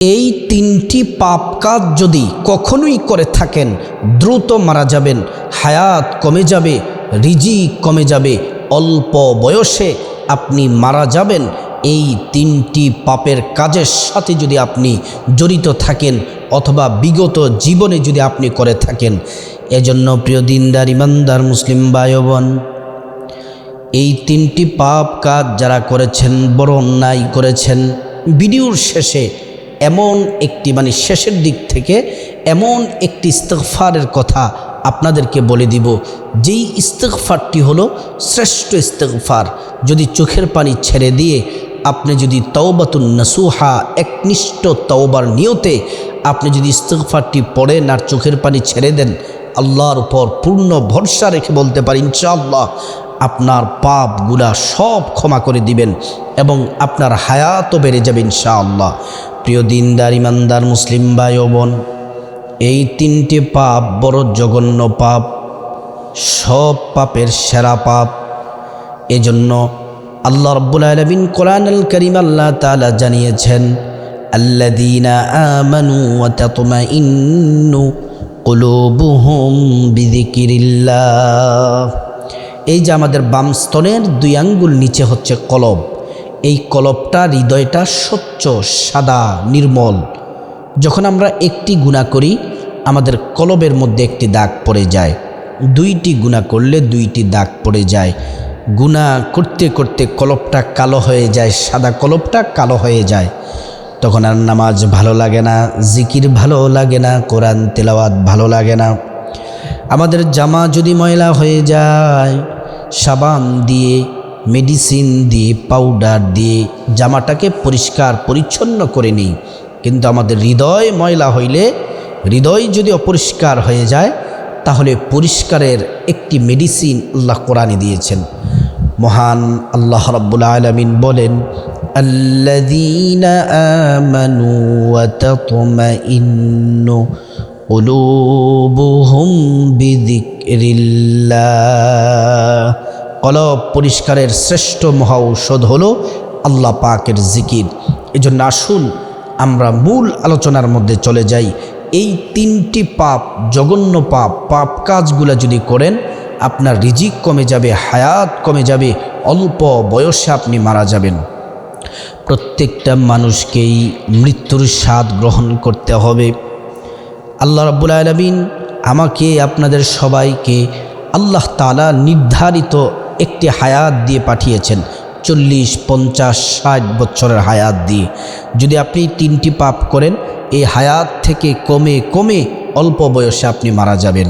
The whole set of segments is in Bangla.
এই তিনটি পাপ কাজ যদি কখনোই করে থাকেন দ্রুত মারা যাবেন, হায়াত কমে যাবে, রিজিক কমে যাবে, অল্প বয়সে আপনি মারা যাবেন। এই তিনটি পাপের কাজের সাথে যদি আপনি জড়িত থাকেন অথবা বিগত জীবনে যদি আপনি করে থাকেন, এজন্য প্রিয় দিনদার ইমানদার মুসলিম ভাই ও বোন, এই তিনটি পাপ কাজ যারা করেছেন, বড় অন্যায় করেছেন, ভিডিওর শেষে এমন একটি শেষের দিক থেকে এমন একটি ইস্তিগফারের কথা আপনাদেরকে বলে দিব, যেই ইস্তিগফারটি হলো শ্রেষ্ঠ ইস্তিগফার। যদি চোখের পানি ছেড়ে দিয়ে আপনি যদি তওবাতুন নাসুহা, একনিষ্ঠ তওবার নিয়তে আপনি যদি ইস্তিগফারটি পড়েন আর চোখের পানি ছেড়ে দেন, আল্লাহর উপর পূর্ণ ভরসা রেখে বলতে পারি ইনশাআল্লাহ আপনার পাপগুলা সব ক্ষমা করে দিবেন এবং আপনার হায়াতও বেড়ে যাবে ইনশাআল্লাহ। প্রিয় দিনদার ইমানদার মুসলিম ভাই ও বোন, এই তিনটি পাপ বড় জঘন্য পাপ, সব পাপের সেরা পাপ। এজন্য আল্লাহ রাব্বুল আলামিন কোরআনুল কারীম আল্লাহ তাআলা জানিয়েছেন, আল্লাযীনা আমানু ওয়া তাতমাইন্নু কুলুবুহুম বিযিকরিল্লাহ। এই যে আমাদের বাম স্তনের 2 আঙ্গুল নিচে হচ্ছে কলব, এই কলবটা, হৃদয়টা স্বচ্ছ, সাদা, নির্মল। যখন আমরা একটি গুনাহ করি আমাদের কলবের মধ্যে একটি দাগ পড়ে যায়, 2টি গুনাহ করলে 2টি দাগ পড়ে যায়। গুনাহ করতে করতে কলবটা কালো হয়ে যায়, সাদা কলবটা কালো হয়ে যায়। তখন আর নামাজ ভালো লাগে না, জিকির ভালো লাগে না, কোরআন তেলাওয়াত ভালো লাগে না। আমাদের জামা যদি ময়লা হয়ে যায়, সাবান দিয়ে, মেডিসিন দিয়ে, পাউডার দিয়ে জামাটাকে পরিষ্কার পরিচ্ছন্ন করে নিই, কিন্তু আমাদের হৃদয় ময়লা হইলে, হৃদয় যদি অপরিষ্কার হয়ে যায়, তাহলে পরিষ্কারের একটি মেডিসিন আল্লাহ কোরআনে দিয়েছেন। মহান আল্লাহ রাব্বুল আলামিন বলেন, আল্লাযীনা আমানু ওয়া তাতমাইন্নু কুলুবুহুম বিযিকরিল্লাহ। কলব পরিষ্কারের শ্রেষ্ঠ মহা ঔষধ হলো আল্লাহ পাকের জিকির। এজন্য আসুন আমরা মূল আলোচনার মধ্যে চলে যাই। এই তিনটি পাপ, জঘন্য পাপ, পাপ কাজগুলো যদি করেন আপনার রিজিক কমে যাবে, হায়াত কমে যাবে, অল্প বয়সে আপনি মারা যাবেন। প্রত্যেকটা মানুষকেই মৃত্যুর স্বাদ গ্রহণ করতে হবে। আল্লাহ রাব্বুল আলামিন আমাকে, আপনাদের সবাইকে আল্লাহ তাআলা নির্ধারিত একটি হায়াত দিয়ে পাঠিয়েছেন, 40, 50, 60 বছরের হায়াত দিয়ে। যদি আপনি 3টি পাপ করেন, এই হায়াত থেকে কমে কমে অল্প বয়সে আপনি মারা যাবেন।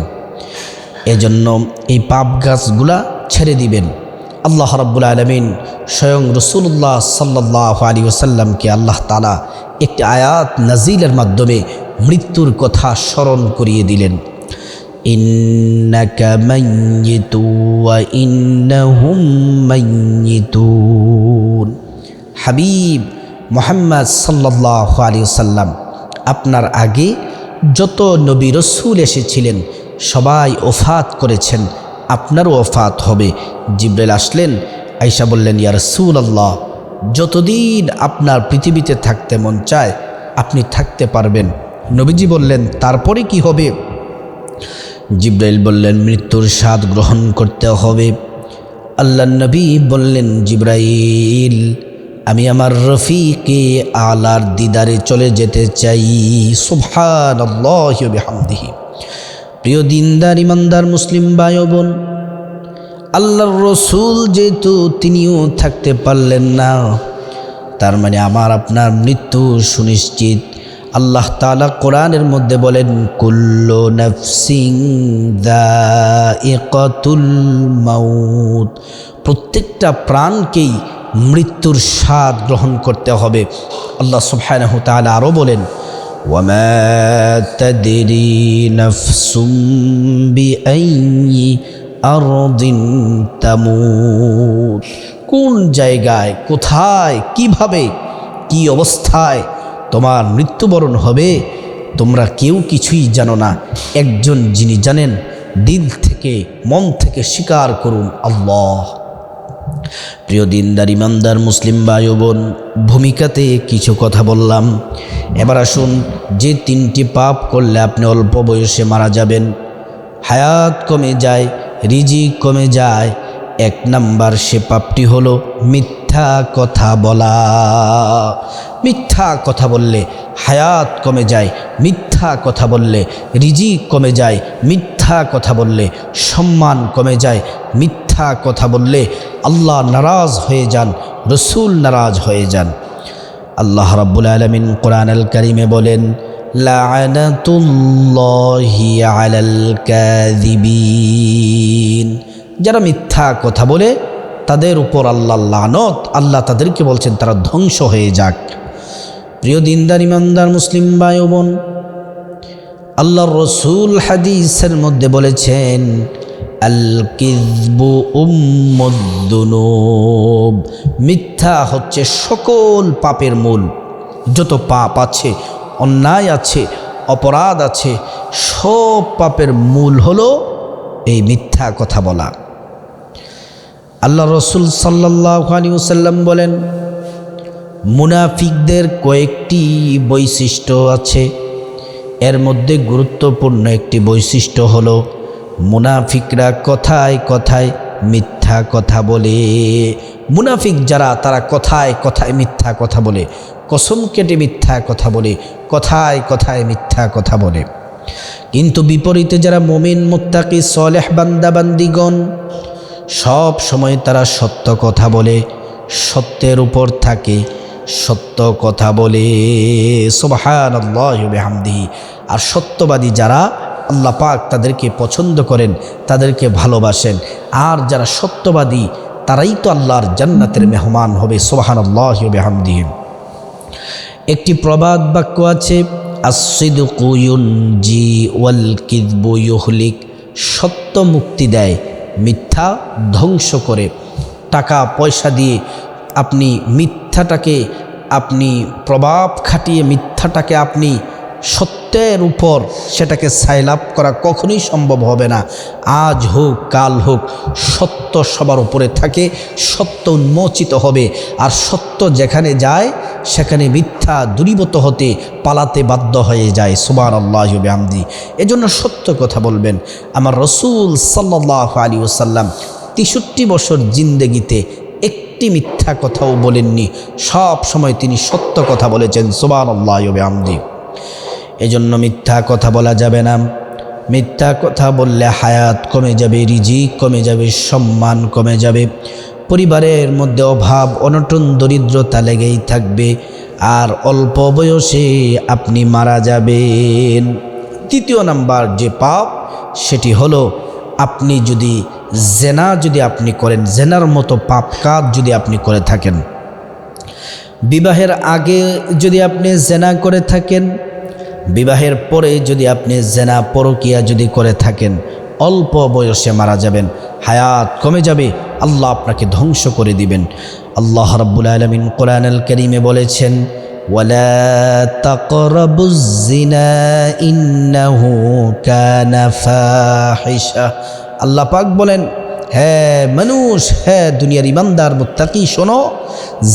এজন্য এই পাপ গাছগুলা ছেড়ে দিবেন। আল্লাহ রাব্বুল আলামিন স্বয়ং রাসূলুল্লাহ সাল্লাল্লাহু আলাইহি ওয়াসাল্লামকে আল্লাহ তাআলা একটি আয়াত নাজিলের মাধ্যমে মৃত্যুর কথা স্মরণ করিয়ে দিলেন। ইন্নাকা মাইয়িতু ওয়া ইন্নাহুম মাইয়িতুন। হাবিব মুহাম্মদ সাল্লাল্লাহু আলাইহি ওয়াসাল্লাম, আপনার আগে যত নবী রাসূল এসেছিলেন সবাই ওফাত করেছেন, আপনারও ওফাত হবে। জিবরাইল আসলেন, আয়েশা বললেন, ইয়া রাসূলুল্লাহ, যতদিন আপনার পৃথিবীতে থাকতে মন চায় আপনি থাকতে পারবেন। নবীজি বললেন, তারপরে কি হবে? জিবরাইল বললেন, মৃত্যুর স্বাদ গ্রহণ করতে হবে। আল্লাহর নবী বললেন, জিবরাইল, আমি আমার রফিকে আলার দিদারে চলে যেতে চাই। সুবহানাল্লাহি ওয়া বিহামদিহি। প্রিয় দিনদার ইমানদার মুসলিম ভাই ও বোন, আল্লাহর রসুল যেহেতু তিনিও থাকতে পারলেন না, তার মানে আমার আপনার মৃত্যু সুনিশ্চিত। আল্লাহ তাআলা কোরআনের মধ্যে বলেন, কুল্লু নাফসিন যায়িকাতুল মাউত। প্রত্যেকটা প্রাণকেই মৃত্যুর স্বাদ গ্রহণ করতে হবে। আল্লাহ সুবহানাহু ওয়া তাআলা আরও বলেন, ওয়ামা তাদরি নাফসুম বিআইয়ি আরদিন তামুত। কোন জায়গায়, কোথায়, কিভাবে, কি অবস্থায় তোমার মৃত্যুবরণ হবে তোমরা কেউ কিছুই জানো না। একজন যিনি জানেন, দিল থেকে, মন থেকে স্বীকার করুন, আল্লাহ। প্রিয় দিনদার ইমানদার মুসলিম ভাই ও বোন, ভূমিকাতে কিছু কথা বললাম। এবার আসুন, যে তিনটি পাপ করলে আপনি অল্প বয়সে মারা যাবেন, হায়াত কমে যায়, রিজিক কমে যায়। এক নাম্বার সে পাপটি হলো মিথ্যা কথা বলা। মিথ্যা কথা বললে হায়াত কমে যায়, মিথ্যা কথা বললে রিজিক কমে যায়, মিথ্যা কথা বললে সম্মান কমে যায়, মিথ্যা কথা বললে আল্লাহ নারাজ হয়ে যান, রসুল নারাজ হয়ে যান। আল্লাহ রাব্বুল আলামিন কোরআনুল কারীমে বলেন, লা'নাতুল্লাহি আলাল কাযিবিন। যারা মিথ্যা কথা বলে তাদের উপর আল্লাহর লানত, আল্লাহ তাদেরকে বলছেন তারা ধ্বংস হয়ে যাক। প্রিয় দিনদার ইমানদার মুসলিম ভাই ও বোন, আল্লাহর রসুল হাদিসের মধ্যে বলেছেন, আল কিযবু উম্মুদ-দুনুব। মিথ্যা হচ্ছে সকল পাপের মূল। যত পাপ আছে, অন্যায় আছে, অপরাধ আছে, সব পাপের মূল হলো এই মিথ্যা কথা বলা। আল্লাহ রসুল সাল্লাল্লাহু আলাইহি ওয়াসাল্লাম বলেন, মুনাফিকদের কয়েকটি বৈশিষ্ট্য আছে। এর মধ্যে গুরুত্বপূর্ণ একটি বৈশিষ্ট্য হলো মুনাফিকরা কথায় কথায় মিথ্যা কথা বলে। মুনাফিক যারা, তারা কথায় কথায় মিথ্যা কথা বলে, কসম কেটে মিথ্যা কথা বলে, কথায় কথায় মিথ্যা কথা বলে। কিন্তু বিপরীতে যারা মুমিন, মুত্তাকি, সালেহ বান্দা বান্দিগণ, সব সময় তারা সত্য কথা বলে, সত্যের উপর থাকে, সত্য কথা বলে। সুবহানাল্লাহি ওয়া বিহামদিহি। আর সত্যবাদী যারা, আল্লাহ পাক তাদেরকে পছন্দ করেন, তাদেরকে ভালোবাসেন। আর যারা সত্যবাদী তারাই তো আল্লাহর জান্নাতের মেহমান হবে। সুবহানাল্লাহি ওয়া বিহামদিহি। একটি প্রবাদ বাক্য আছে, আস-সিদকু ইউনজি ওয়াল কিযবু ইউহলিক। সত্য মুক্তি দেয়, মিথ্যা ধ্বংস করে। টাকা পয়সা দিয়ে আপনি মিথ্যাটাকে, আপনি প্রভাব খাটিয়ে মিথ্যাটাকে আপনি সত্যের উপর সেটাকে সাইলাপ করা কখনোই সম্ভব হবে না। আজ হোক কাল হোক, সত্য সবার উপরে থাকে, সত্য উন্মোচিত হবে। আর সত্য যেখানে যায় সেখানে মিথ্যা দূরীভূত হতে, পালাতে বাধ্য হয়ে যায়। সুবহানাল্লাহি ওয়া বিহামদিহি। এজন্য সত্য কথা বলবেন। আমার রসুল সাল্লাল্লাহু আলাইহি ওয়াসাল্লাম 63 বছর জিন্দেগিতে একটি মিথ্যা কথাও বলেননি। সব সময় তিনি সত্য কথা বলেছেন। সুবহানাল্লাহি ওয়া বিহামদিহি। এজন্য মিথ্যা কথা বলা যাবে না। মিথ্যা কথা বললে হায়াত কমে যাবে, রিজিক কমে যাবে, সম্মান কমে যাবে, পরিবারের মধ্যে অভাব, অনটন, দরিদ্রতা লেগেই থাকবে, আর অল্প বয়সে আপনি মারা যাবেন। তৃতীয় নাম্বার যে পাপ, সেটি হলো আপনি যদি জেনা আপনি করেন, জেনার মতো পাপ কাজ যদি আপনি করে থাকেন, বিবাহের আগে যদি আপনি জেনা করে থাকেন, বিবাহের পরে যদি আপনি জেনা পরকিয়া যদি করে থাকেন, অল্প বয়সে মারা যাবেন, হায়াত কমে যাবে, আল্লাহ আপনাকে ধ্বংস করে দিবেন। আল্লাহ রাব্বুল আলামিন কোরআনুল কারীমে বলেছেন, ওয়ালা তাকরাবুজ জিনা ইন্নাহু কানা ফাহিশা। আল্লাহ পাক বলেন, হ্যাঁ মানুষ, হ্যাঁ দুনিয়ার ইমানদার মুত্তাকি, শোনো,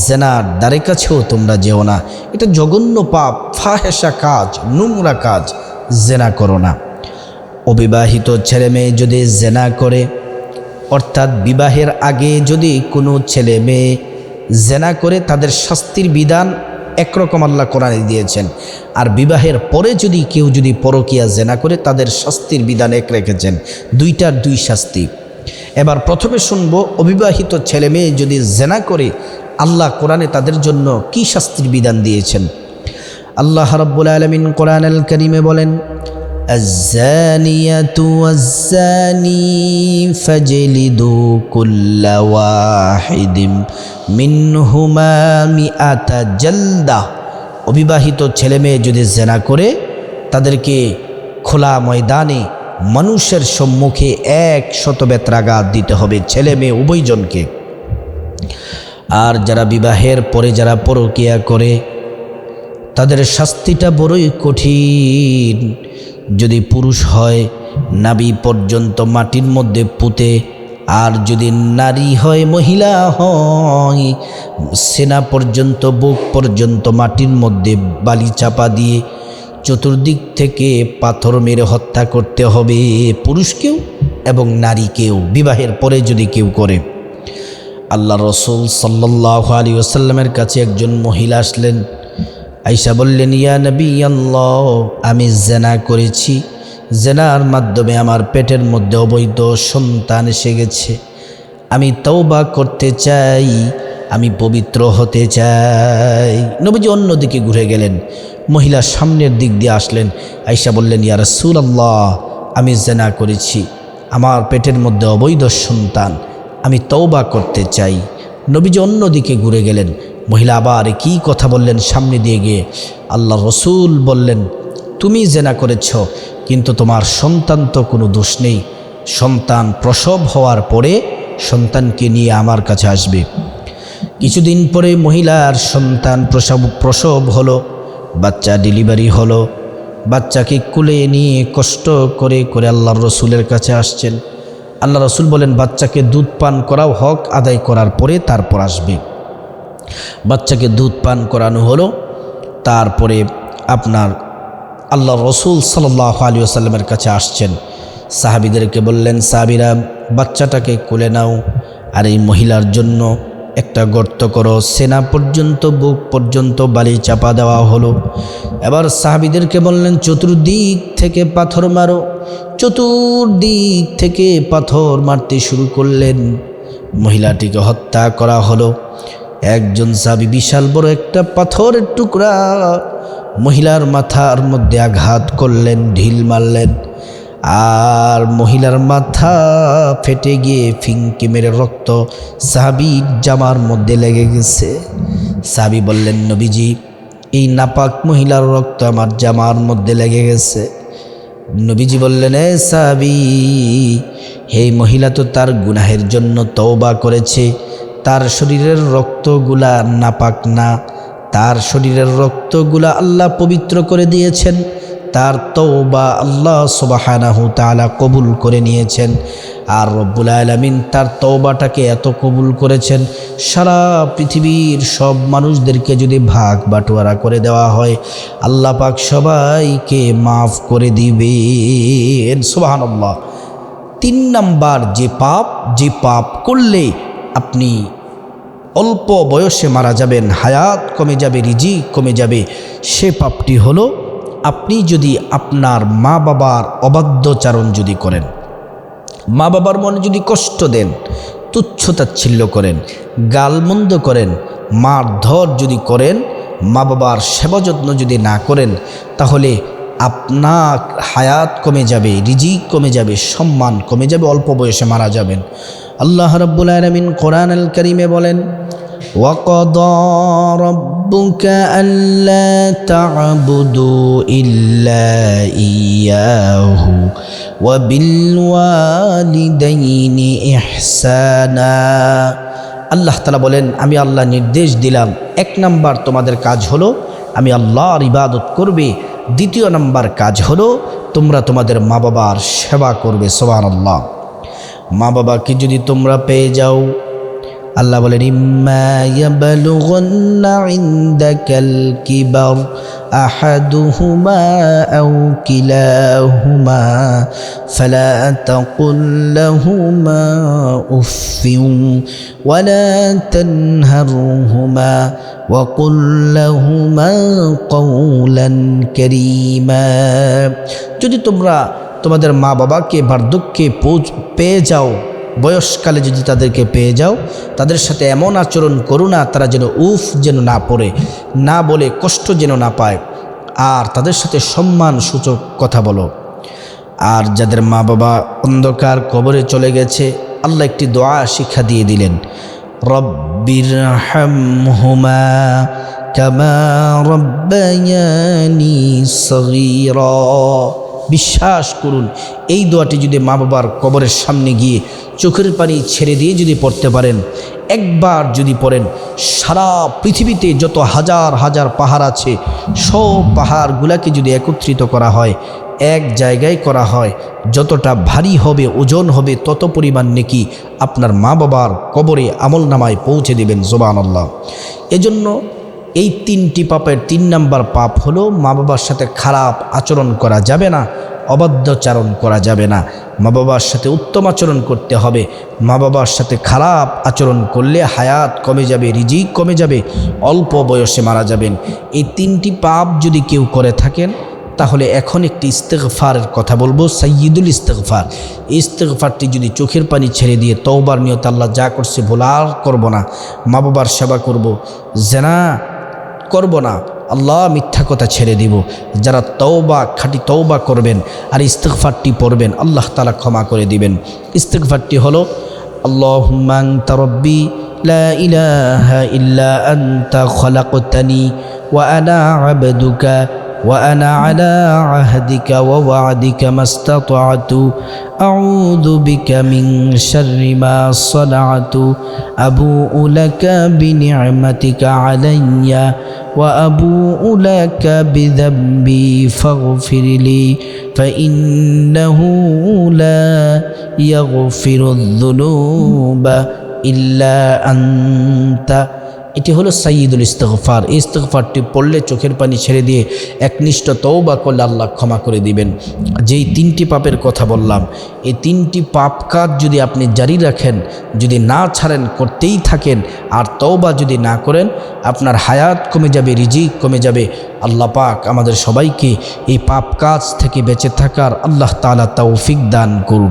জেনার দ্বারে কাছেও তোমরা যেও না। এটা জঘন্য পাপ, ফাহেশা কাজ, নোংরা কাজ, জেনা করো না। অবিবাহিত ছেলে মেয়ে যদি জেনা করে, অর্থাৎ বিবাহের আগে যদি কোনো ছেলে মেয়ে জেনা করে, তাদের শাস্তির বিধান একরকম আল্লাহ কোরআনে দিয়েছেন। আর বিবাহের পরে যদি কেউ যদি পরকিয়া জেনা করে, তাদের শাস্তির বিধান এক রেখেছেন, দুইটার দুই শাস্তি। এবার প্রথমে শুনব, অবিবাহিত ছেলে মেয়ে যদি জেনা করে, আল্লাহ কোরআনে তাদের জন্য কি শাস্তির বিধান দিয়েছেন। আল্লাহ রাব্বুল আলামিন কোরআনুল কারীমে বলেন, আয-যানিয়াতু ওয়াজ-যানি ফাজলিদু কুল্লা ওয়াহিদিম মিনহুমা মিআতা জালদা। অবিবাহিত ছেলে মেয়ে যদি জেনা করে, তাদেরকে খোলা ময়দানে মানুষের সম্মুখে 100 বেত্রাঘাত দিতে হবে, ছেলে মেয়ে উভয়জনকে। আর যারা বিবাহের পরে যারা পরকিয়া করে, তাদের শাস্তিটা বড়ই কঠিন। যদি পুরুষ হয়, নাভি পর্যন্ত মাটির মধ্যে পুঁতে আর যদি নারী হয়, মহিলা হয়, সেনা পর্যন্ত, বুক পর্যন্ত মাটির মধ্যে বালি চাপা দিয়ে চতুর্দিক থেকে পাথর মেরে হত্যা করতে হবে, পুরুষকেও এবং নারীকেও, বিবাহের পরে যদি কেউ করে। আল্লাহ রসুল সাল্লাল্লাহু আলাইহি ওয়াসাল্লামের কাছে একজন মহিলা আসলেন। আয়েশা বললেন, ইয়া নবী আল্লাহ, আমি জেনা করেছি, জেনার মাধ্যমে আমার পেটের মধ্যে অবৈধ সন্তান এসে গেছে, আমি তওবা করতে চাই, আমি পবিত্র হতে চাই। নবীজি অন্যদিকে ঘুরে গেলেন, মহিলা সামনের দিক দিয়ে আসলেন। আয়েশা বললেন, ইয়া রাসূলুল্লাহ, আমি জেনা করেছি, আমার পেটের মধ্যে অবৈধ সন্তান, আমি তওবা করতে চাই। নবীজি অন্যদিকে ঘুরে গেলেন, মহিলা আবার কি কথা বললেন সামনে দিয়ে গিয়ে। আল্লাহ রসুল বললেন, তুমি জেনা করেছ, কিন্তু তোমার সন্তান তো কোনো দোষ নেই, সন্তান প্রসব হওয়ার পরে সন্তানকে নিয়ে আমার কাছে আসবে। কিছুদিন পরে মহিলার সন্তান প্রসব হলো, বাচ্চা ডেলিভারি হলো। বাচ্চাকে কুলে নিয়ে কষ্ট করে করে আল্লাহর রসুলের কাছে আসছেন। আল্লাহ রসুল বলেন, বাচ্চাকে দুধ পান করাও, হক আদায় করার পরে তারপর আসবে। বাচ্চাকে দুধ পান করানো হলো। তারপরে আপনার আল্লাহ রসুল সাল্লাল্লাহু আলাইহি ওয়াসাল্লামের কাছে আসছেন। সাহাবীদেরকে বললেন, সাহাবীরা বাচ্চাটাকে কোলে নাও, আর এই মহিলার জন্য একটা গর্ত করো। সেনা পর্যন্ত, বুক পর্যন্ত বালি চাপা দেওয়া হলো। এবার সাহাবীদেরকে বললেন, চতুর্দিক থেকে পাথর মারো। চতুর্দিক থেকে পাথর মারতে শুরু করলেন। মহিলাটিকে হত্যা করা হলো। একজন সাহাবী বিশাল বড় একটা পাথরের টুকরা মহিলার মাথার মধ্যে আঘাত করলেন, ঢিল মারলেন, আর মহিলার মাথা ফেটে গিয়ে ফিঙ্কি মেরে রক্ত সাহাবীর জামার মধ্যে লেগে গেছে। সাহাবী বললেন, নবীজি, এই নাপাক মহিলার রক্ত আমার জামার মধ্যে লেগে গেছে। নবীজি বললেন, এ সাহাবী, এই মহিলা তো তার গুনাহের জন্য তওবা করেছে, তার শরীরের রক্তগুলা নাপাক না, তার শরীরের রক্তগুলা আল্লাহ পবিত্র করে দিয়েছেন, তার তওবা আল্লাহ সুবহানাহু তাআলা কবুল করে নিয়েছেন। আর রব্বুল আলামিন তার তওবাটাকে এত কবুল করেছেন, সারা পৃথিবীর সব মানুষদেরকে যদি ভাগ বাটোয়ারা করে দেওয়া হয়, আল্লাহ পাক সবাইকে মাফ করে দিবেন। সুবহানাল্লাহ। 3 নাম্বার যে পাপ করলে আপনি অল্প বয়সে মারা যাবেন, হায়াত কমে যাবে, রিজিক কমে যাবে, সে পাপটি হলো আপনি যদি আপনার মা বাবার অবাধ্যচারণ যদি করেন, মা বাবার মনে যদি কষ্ট দেন, তুচ্ছতাচ্ছিল্য করেন, গালমন্দ করেন, মারধর যদি করেন, মা বাবার সেবা যত্ন যদি না করেন, তাহলে আপনার হায়াত কমে যাবে, রিজিক কমে যাবে, সম্মান কমে যাবে, অল্প বয়সে মারা যাবেন। আল্লাহ রাব্বুল আলামিন কোরআন আল কারীমে বলেন, وَقَضَى رَبُّكَ أَلَّا تَعْبُدُوا إِلَّا إِيَّاهُ وَبِالْوَالِدَيْنِ إِحْسَانًا। আল্লাহ তাআলা বলেন, আমি আল্লাহ নির্দেশ দিলাম, 1 নাম্বার তোমাদের কাজ হলো আমি আল্লাহর ইবাদত করবে, 2 নাম্বার কাজ হলো তোমরা তোমাদের মা বাবার সেবা করবে। সুবহানাল্লাহ। মা বাবাকে যদি তোমরা পেয়ে যাও, আল্লাহ বলেন, ইম্মা ইয়াবলুগান্না ইনদাকাল কিবার আহাদুহুমা আও কিলাহুমা ফালা তাকুল লাহুমা উফফিন ওয়ালা তানহারহুমা ওয়াকুল লাহুমা কওলান কারীমা। যদি তোমরা তোমাদের মা বাবাকে বার্ধক্যে পেয়ে যাও, বয়সকালে যদি তাদেরকে পেয়ে যাও, তাদের সাথে এমন আচরণ করো না তারা যেন উফ যেন না পড়ে, না বলে কষ্ট যেন না পায়, আর তাদের সাথে সম্মান সূচক কথা বলো। আর যাদের মা বাবা অন্ধকার কবরে চলে গেছে, আল্লাহ একটি দোয়া শিক্ষা দিয়ে দিলেন, রব্বিরহামহুমা কামা রব্বায়ানি সগীরা। বিশ্বাস করুন, এই দোয়াটি যদি মা বাবার কবরের সামনে গিয়ে চোখের পানি ছেড়ে দিয়ে যদি পড়তে পারেন, একবার যদি পড়েন, সারা পৃথিবীতে যত হাজার হাজার পাহাড় আছে, সব পাহাড়গুলাকে যদি একত্রিত করা হয়, এক জায়গায় করা হয়, যতটা ভারী হবে, ওজন হবে, তত পরিমাণ নেকি আপনার মা বাবার কবরে আমলনামায় পৌঁছে দেবেন। সুবহানাল্লাহ। এজন্য এই 3টি পাপের 3 নাম্বার পাপ হলো মা বাবার সাথে খারাপ আচরণ করা যাবে না, অবাধ্যচারণ করা যাবে না। মা বাবার সাথে উত্তম আচরণ করতে হবে। মা বাবার সাথে খারাপ আচরণ করলে হায়াত কমে যাবে, রিজিক কমে যাবে, অল্প বয়সে মারা যাবেন। এই 3টি পাপ যদি কেউ করে থাকেন, তাহলে এখন একটি ইস্তেগফারের কথা বলবো, সাইয়্যিদুল ইস্তেগফার। এই ইস্তেগফারটি যদি চোখের পানি ছেড়ে দিয়ে তওবার নিয়ত আল্লাহ যা করছে ভুল আর করব না, মা বাবার সেবা করব, জেনা করব না, আল্লাহ মিথ্যা কথা ছেড়ে দিব, যারা তওবা খাঁটি তওবা করবেন আর ইস্তেগফারটি পড়বেন, আল্লাহ তাআলা ক্ষমা করে দিবেন। ইস্তেগফারটি হলো আল্লাহুম্মা আনতা রাব্বি লা ইলাহা ইল্লা আনতা খলাকতানি ওয়া আনা আবদুকা وأنا على عهدك ووعدك ما استطعت أعوذ بك من شر ما صنعت أبوء لك بنعمتك علي وأبوء لك بذنبي فاغفر لي فإنه لا يغفر الذنوب إلا أنت। এটি হলো সাইয়্যিদুল ইস্তেগফার। এই ইস্তেগফারটি পড়লে চোখের পানি ছেড়ে দিয়ে একনিষ্ঠ তওবা করলে আল্লাহ ক্ষমা করে দিবেন। যেই 3টি পাপের কথা বললাম, এই 3টি পাপ কাজ যদি আপনি জারি রাখেন, যদি না ছাড়েন, করতেই থাকেন, আর তওবা যদি না করেন, আপনার হায়াত কমে যাবে, রিজিক কমে যাবে। আল্লাহ পাক আমাদের সবাইকে এই পাপ কাজ থেকে বেঁচে থাকার আল্লাহ তাআলা তৌফিক দান করুন।